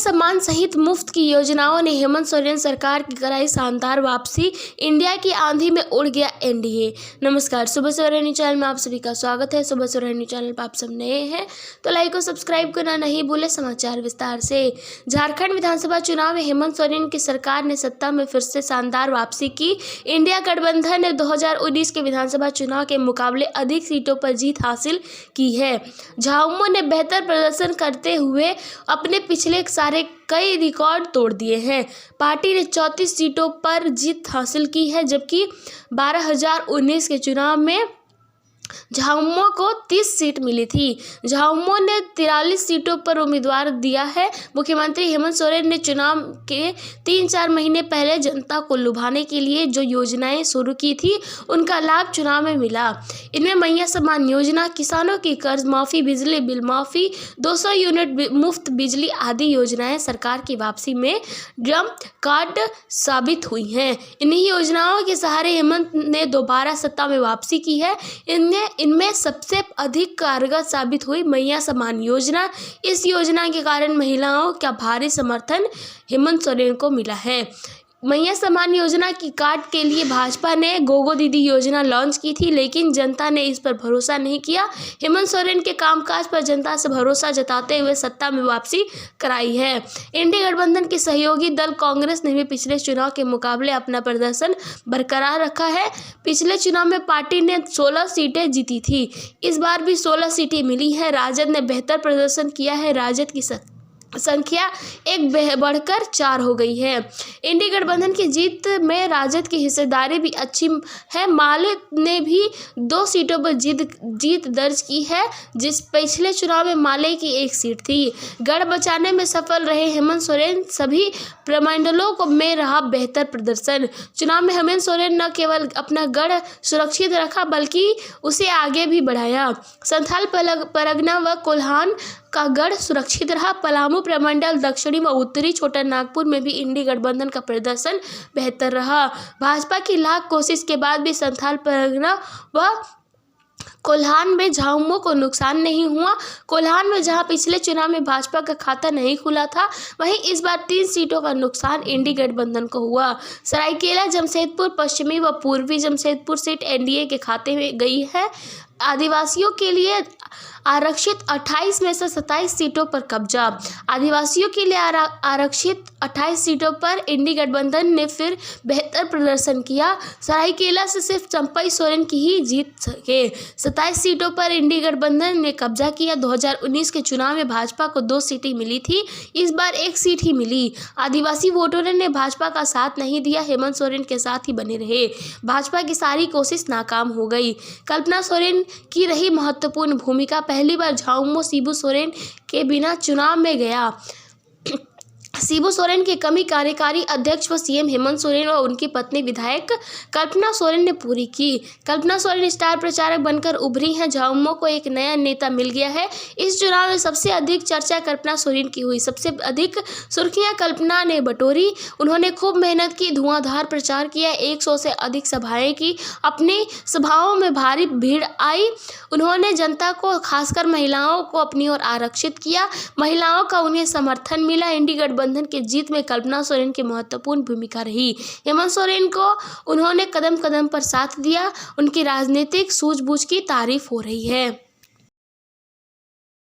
सम्मान सहित मुफ्त की योजनाओं ने हेमंत सोरेन सरकार की कराई शानदार वापसी। इंडिया की आंधी में उड़ गया एनडीए। नमस्कार, सुबह सवेरे न्यूज चैनल में आप सभी का स्वागत है। सुबह सवेरे न्यूज चैनल पर आप सब नए हैं तो लाइक और सब्सक्राइब करना नहीं भूले। समाचार विस्तार से। झारखंड विधानसभा चुनाव में हेमंत सोरेन की सरकार ने सत्ता में फिर से शानदार वापसी की। इंडिया गठबंधन ने 2019 के विधानसभा चुनाव के मुकाबले अधिक सीटों पर जीत हासिल की है। झामुमो ने बेहतर प्रदर्शन करते हुए अपने पिछले सारे कई रिकॉर्ड तोड़ दिए हैं। पार्टी ने 34 सीटों पर जीत हासिल की है, जबकि 2019 के चुनाव में झामुमो को 30 सीट मिली थी। झामुमो ने 43 सीटों पर उम्मीदवार दिया है। मुख्यमंत्री हेमंत सोरेन ने चुनाव के 3-4 महीने पहले जनता को लुभाने के लिए जो योजनाएं शुरू की थी, उनका लाभ चुनाव में मिला। इनमें मैया सम्मान योजना, किसानों की कर्ज माफी, बिजली बिल माफी, 200 यूनिट मुफ्त बिजली आदि योजनाएं सरकार की वापसी में ड्रम कार्ड साबित हुई हैं। इन्हीं योजनाओं के सहारे हेमंत ने दोबारा सत्ता में वापसी की है। इनमें सबसे अधिक कारगर साबित हुई मैया सम्मान योजना। इस योजना के कारण महिलाओं का भारी समर्थन हेमंत सोरेन को मिला है। मैया सम्मान योजना की कार्ड के लिए भाजपा ने गोगो दीदी योजना लॉन्च की थी, लेकिन जनता ने इस पर भरोसा नहीं किया। हेमंत सोरेन के कामकाज पर जनता से भरोसा जताते हुए सत्ता में वापसी कराई है। इंडिया गठबंधन के सहयोगी दल कांग्रेस ने भी पिछले चुनाव के मुकाबले अपना प्रदर्शन बरकरार रखा है। पिछले चुनाव में पार्टी ने 16 सीटें जीती थी, इस बार भी 16 सीटें मिली हैं। राजद ने बेहतर प्रदर्शन किया है। राजद की संख्या एक बढ़कर 4 हो गई है। इंडिया गठबंधन की जीत में राजद की हिस्सेदारी भी अच्छी है। माले ने भी 2 सीटों पर जीत दर्ज की है, जिस पिछले चुनाव में माले की 1 सीट थी। गढ़ बचाने में सफल रहे हेमंत सोरेन, सभी प्रमंडलों में रहा बेहतर प्रदर्शन। चुनाव में हेमंत सोरेन न केवल अपना गढ़ सुरक्षित रखा, बल्कि उसे आगे भी बढ़ाया। संथाल परगना व कोल्हान का गढ़ सुरक्षित रहा। पलामू प्रमंडल, दक्षिणी व उत्तरी छोटा नागपुर में भी इंडी गठबंधन का प्रदर्शन बेहतर रहा। भाजपा की लाख कोशिश के बाद भी संथाल परगना व कोल्हान में झामुमो को नुकसान नहीं हुआ। कोल्हान में जहां पिछले चुनाव में भाजपा का खाता नहीं खुला था, वहीं इस बार 3 सीटों का नुकसान इंडी गठबंधन को हुआ। सरायकेला, जमशेदपुर पश्चिमी व पूर्वी जमशेदपुर सीट एनडीए के खाते में गई है। आदिवासियों के लिए आरक्षित 28 में से 27 सीटों पर कब्जा। आदिवासियों के लिए आरक्षित 28 सीटों पर इंडी गठबंधन ने फिर बेहतर प्रदर्शन किया। सरायकेला से सिर्फ चंपई सोरेन की ही जीत सके। 27 सीटों पर इंडी गठबंधन ने कब्जा किया। 2019 के चुनाव में भाजपा को 2 सीटें मिली थी, इस बार 1 सीट ही मिली। आदिवासी वोटरों ने भाजपा का साथ नहीं दिया, हेमंत सोरेन के साथ ही बने रहे। भाजपा की सारी कोशिश नाकाम हो गई। कल्पना सोरेन की रही महत्वपूर्ण भूमिका। पहली बार झामुमो शिबू सोरेन के बिना चुनाव में गया। शिबू सोरेन की कमी कार्यकारी अध्यक्ष व सीएम हेमंत सोरेन और उनकी पत्नी विधायक कल्पना सोरेन ने पूरी की। कल्पना सोरेन स्टार प्रचारक बनकर उभरी हैं। झामुमो को एक नया नेता मिल गया है। इस चुनाव में सबसे अधिक चर्चा कल्पना सोरेन की हुई। सबसे अधिक सुर्खियां कल्पना ने बटोरी। उन्होंने खूब मेहनत की, धुआंधार प्रचार किया, 100 से अधिक सभाएं की। अपनी सभाओं में भारी भीड़ आई। उन्होंने जनता को, खासकर महिलाओं को अपनी ओर आकर्षित किया। महिलाओं का उन्हें समर्थन मिला। इंडी गठबंधन की जीत में कल्पना सोरेन की महत्वपूर्ण भूमिका रही। हेमंत सोरेन को उन्होंने कदम कदम पर साथ दिया। उनकी राजनीतिक सूझबूझ की तारीफ हो रही है।